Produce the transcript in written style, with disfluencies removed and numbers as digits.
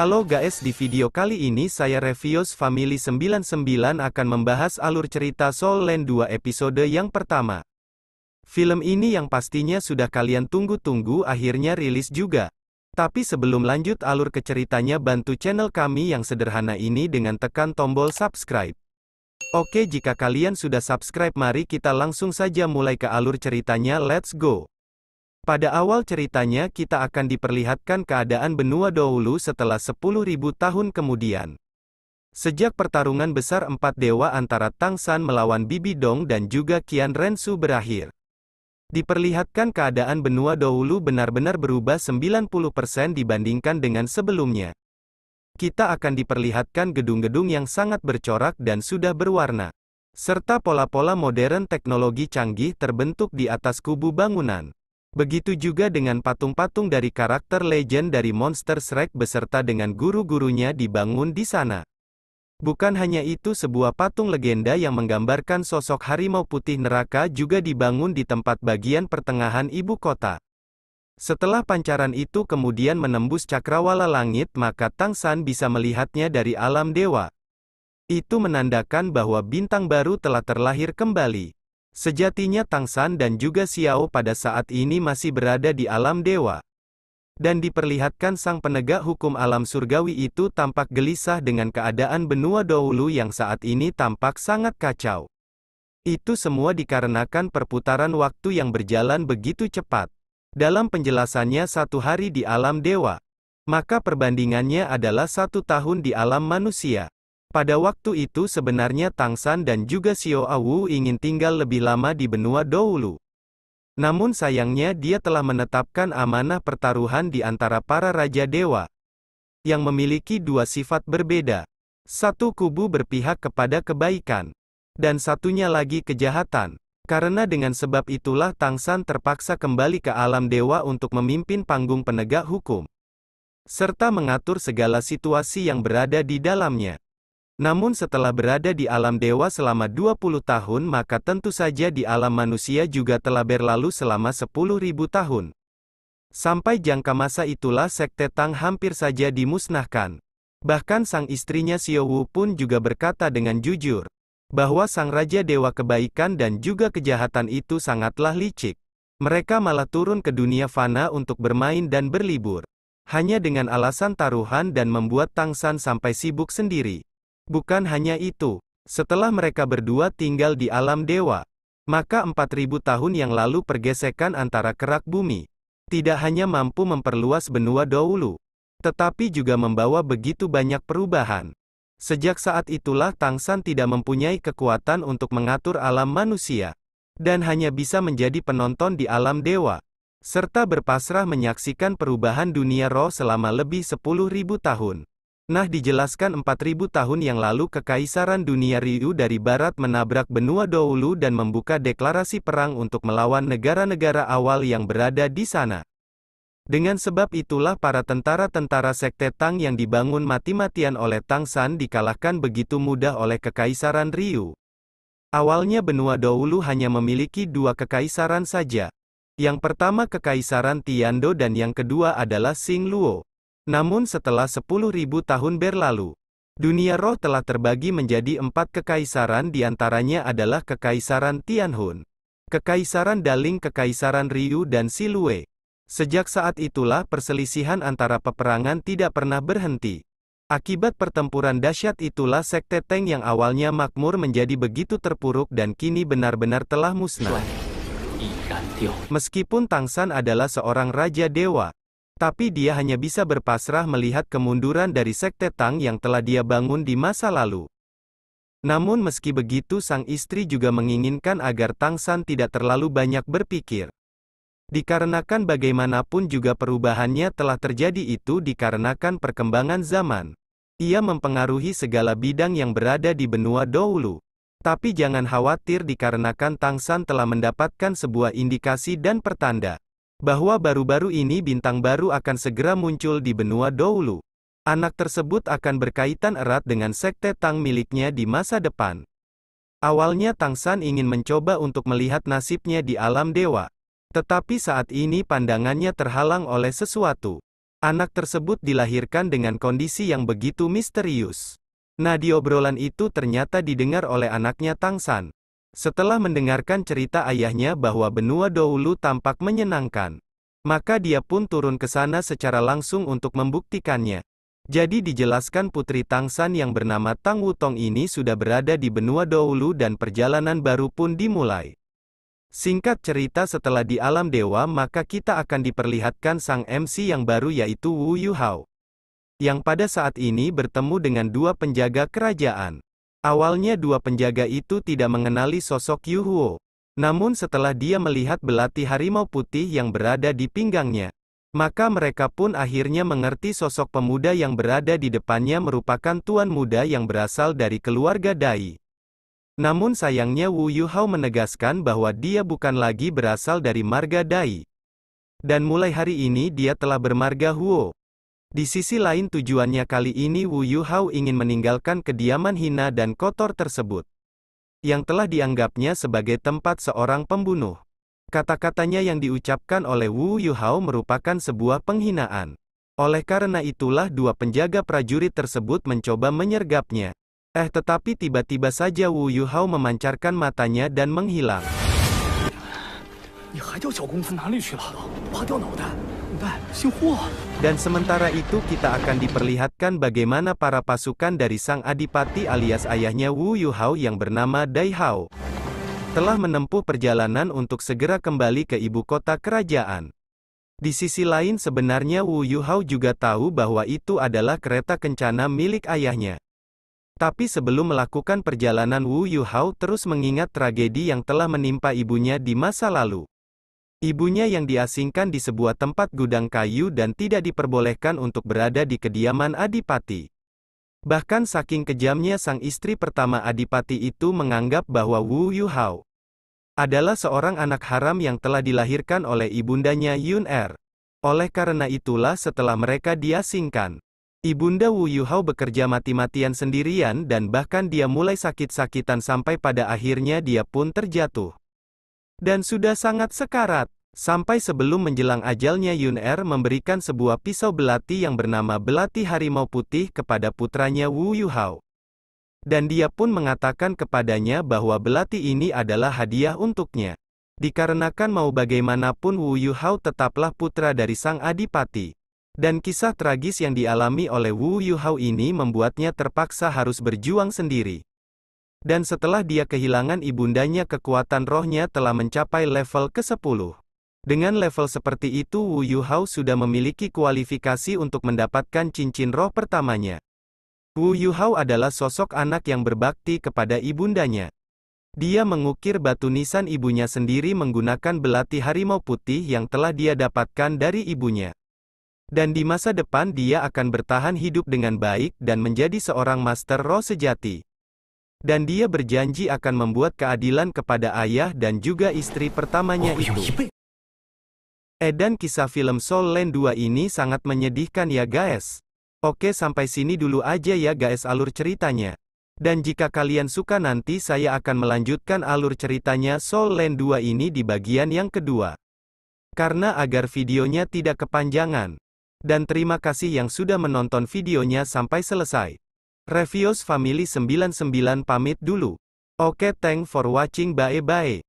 Halo guys, di video kali ini saya Reviewers Family 99 akan membahas alur cerita Soul Land 2 episode yang pertama. Film ini yang pastinya sudah kalian tunggu-tunggu akhirnya rilis juga. Tapi sebelum lanjut alur ke ceritanya, bantu channel kami yang sederhana ini dengan tekan tombol subscribe. Oke, jika kalian sudah subscribe, mari kita langsung saja mulai ke alur ceritanya, let's go. Pada awal ceritanya kita akan diperlihatkan keadaan benua dahulu setelah 10.000 tahun kemudian. Sejak pertarungan besar empat dewa antara Tang San melawan Bibi Dong dan juga Qian Rensu berakhir. Diperlihatkan keadaan benua dahulu benar-benar berubah 90% dibandingkan dengan sebelumnya. Kita akan diperlihatkan gedung-gedung yang sangat bercorak dan sudah berwarna. Serta pola-pola modern teknologi canggih terbentuk di atas kubu bangunan. Begitu juga dengan patung-patung dari karakter legend dari Monster Shrek beserta dengan guru-gurunya dibangun di sana. Bukan hanya itu, sebuah patung legenda yang menggambarkan sosok harimau putih neraka juga dibangun di tempat bagian pertengahan ibu kota. Setelah pancaran itu kemudian menembus cakrawala langit, maka Tang San bisa melihatnya dari alam dewa. Itu menandakan bahwa bintang baru telah terlahir kembali. Sejatinya Tang San dan juga Xiao pada saat ini masih berada di alam dewa. Dan diperlihatkan sang penegak hukum alam surgawi itu tampak gelisah dengan keadaan benua dahulu yang saat ini tampak sangat kacau. Itu semua dikarenakan perputaran waktu yang berjalan begitu cepat. Dalam penjelasannya, 1 hari di alam dewa, maka perbandingannya adalah 1 tahun di alam manusia. Pada waktu itu sebenarnya Tang San dan juga Xiao Wu ingin tinggal lebih lama di benua dahulu. Namun sayangnya dia telah menetapkan amanah pertaruhan di antara para raja dewa yang memiliki dua sifat berbeda. Satu kubu berpihak kepada kebaikan, dan satunya lagi kejahatan. Karena dengan sebab itulah Tang San terpaksa kembali ke alam dewa untuk memimpin panggung penegak hukum, serta mengatur segala situasi yang berada di dalamnya. Namun setelah berada di alam dewa selama 20 tahun, maka tentu saja di alam manusia juga telah berlalu selama 10.000 tahun. Sampai jangka masa itulah sekte Tang hampir saja dimusnahkan. Bahkan sang istrinya Xiao Wu pun juga berkata dengan jujur, bahwa sang raja dewa kebaikan dan juga kejahatan itu sangatlah licik. Mereka malah turun ke dunia fana untuk bermain dan berlibur. Hanya dengan alasan taruhan dan membuat Tang San sampai sibuk sendiri. Bukan hanya itu, setelah mereka berdua tinggal di alam dewa, maka 4.000 tahun yang lalu pergesekan antara kerak bumi tidak hanya mampu memperluas benua dahulu, tetapi juga membawa begitu banyak perubahan. Sejak saat itulah Tang San tidak mempunyai kekuatan untuk mengatur alam manusia, dan hanya bisa menjadi penonton di alam dewa, serta berpasrah menyaksikan perubahan dunia roh selama lebih 10.000 tahun. Nah, dijelaskan 4.000 tahun yang lalu Kekaisaran Dunia Ryu dari barat menabrak benua dahulu dan membuka deklarasi perang untuk melawan negara-negara awal yang berada di sana. Dengan sebab itulah para tentara-tentara sekte Tang yang dibangun mati-matian oleh Tang San dikalahkan begitu mudah oleh Kekaisaran Ryu. Awalnya benua dahulu hanya memiliki 2 kekaisaran saja. Yang pertama Kekaisaran Tiando dan yang kedua adalah Xing Luo. Namun setelah 10.000 tahun berlalu, dunia roh telah terbagi menjadi 4 kekaisaran, diantaranya adalah Kekaisaran Tianhun, Kekaisaran Daling, Kekaisaran Ryu dan Silue. Sejak saat itulah perselisihan antara peperangan tidak pernah berhenti. Akibat pertempuran dahsyat itulah sekte Tang yang awalnya makmur menjadi begitu terpuruk dan kini benar-benar telah musnah. Meskipun Tang San adalah seorang raja dewa, tapi dia hanya bisa berpasrah melihat kemunduran dari sekte Tang yang telah dia bangun di masa lalu. Namun meski begitu sang istri juga menginginkan agar Tang San tidak terlalu banyak berpikir. Dikarenakan bagaimanapun juga perubahannya telah terjadi, itu dikarenakan perkembangan zaman. Ia mempengaruhi segala bidang yang berada di benua dahulu. Tapi jangan khawatir dikarenakan Tang San telah mendapatkan sebuah indikasi dan pertanda bahwa baru-baru ini bintang baru akan segera muncul di benua dahulu. Anak tersebut akan berkaitan erat dengan sekte Tang miliknya di masa depan. Awalnya Tang San ingin mencoba untuk melihat nasibnya di alam dewa. Tetapi saat ini pandangannya terhalang oleh sesuatu. Anak tersebut dilahirkan dengan kondisi yang begitu misterius. Nah, di obrolan itu ternyata didengar oleh anaknya Tang San. Setelah mendengarkan cerita ayahnya bahwa benua Doulu tampak menyenangkan, maka dia pun turun ke sana secara langsung untuk membuktikannya. Jadi dijelaskan putri Tang San yang bernama Tang Wutong ini sudah berada di benua Doulu dan perjalanan baru pun dimulai. Singkat cerita, setelah di alam dewa maka kita akan diperlihatkan sang MC yang baru yaitu Wu Yuhao, yang pada saat ini bertemu dengan dua penjaga kerajaan. Awalnya dua penjaga itu tidak mengenali sosok Yu Huo. Namun setelah dia melihat belati harimau putih yang berada di pinggangnya, maka mereka pun akhirnya mengerti sosok pemuda yang berada di depannya merupakan tuan muda yang berasal dari keluarga Dai. Namun sayangnya Wu Yuhao menegaskan bahwa dia bukan lagi berasal dari marga Dai. Dan mulai hari ini dia telah bermarga Huo. Di sisi lain tujuannya kali ini Wu Yuhao ingin meninggalkan kediaman hina dan kotor tersebut, yang telah dianggapnya sebagai tempat seorang pembunuh. Kata-katanya yang diucapkan oleh Wu Yuhao merupakan sebuah penghinaan. Oleh karena itulah dua penjaga prajurit tersebut mencoba menyergapnya. Tetapi tiba-tiba saja Wu Yuhao memancarkan matanya dan menghilang. Dan sementara itu kita akan diperlihatkan bagaimana para pasukan dari sang adipati alias ayahnya Wu Yuhao yang bernama Dai Hao telah menempuh perjalanan untuk segera kembali ke ibu kota kerajaan. Di sisi lain sebenarnya Wu Yuhao juga tahu bahwa itu adalah kereta kencana milik ayahnya. Tapi sebelum melakukan perjalanan Wu Yuhao terus mengingat tragedi yang telah menimpa ibunya di masa lalu. Ibunya yang diasingkan di sebuah tempat gudang kayu dan tidak diperbolehkan untuk berada di kediaman adipati. Bahkan saking kejamnya sang istri pertama adipati itu menganggap bahwa Wu Yuhao adalah seorang anak haram yang telah dilahirkan oleh ibundanya Yun Er. Oleh karena itulah setelah mereka diasingkan, Ibunda Wu Yuhao bekerja mati-matian sendirian dan bahkan dia mulai sakit-sakitan sampai pada akhirnya dia pun terjatuh. Dan sudah sangat sekarat. Sampai sebelum menjelang ajalnya Yun Er memberikan sebuah pisau belati yang bernama belati harimau putih kepada putranya Wu Yuhao. Dan dia pun mengatakan kepadanya bahwa belati ini adalah hadiah untuknya. Dikarenakan mau bagaimanapun Wu Yuhao tetaplah putra dari sang adipati. Dan kisah tragis yang dialami oleh Wu Yuhao ini membuatnya terpaksa harus berjuang sendiri. Dan setelah dia kehilangan ibundanya kekuatan rohnya telah mencapai level ke-10. Dengan level seperti itu Wu Yuhao sudah memiliki kualifikasi untuk mendapatkan cincin roh pertamanya. Wu Yuhao adalah sosok anak yang berbakti kepada ibundanya. Dia mengukir batu nisan ibunya sendiri menggunakan belati harimau putih yang telah dia dapatkan dari ibunya. Dan di masa depan dia akan bertahan hidup dengan baik dan menjadi seorang master roh sejati. Dan dia berjanji akan membuat keadilan kepada ayah dan juga istri pertamanya itu. Dan kisah film Soul Land 2 ini sangat menyedihkan ya guys. Oke, sampai sini dulu aja ya guys alur ceritanya. Dan jika kalian suka nanti saya akan melanjutkan alur ceritanya Soul Land 2 ini di bagian yang kedua. Karena agar videonya tidak kepanjangan. Dan terima kasih yang sudah menonton videonya sampai selesai. Revios Family 99 pamit dulu. Oke, thanks for watching, bye bye.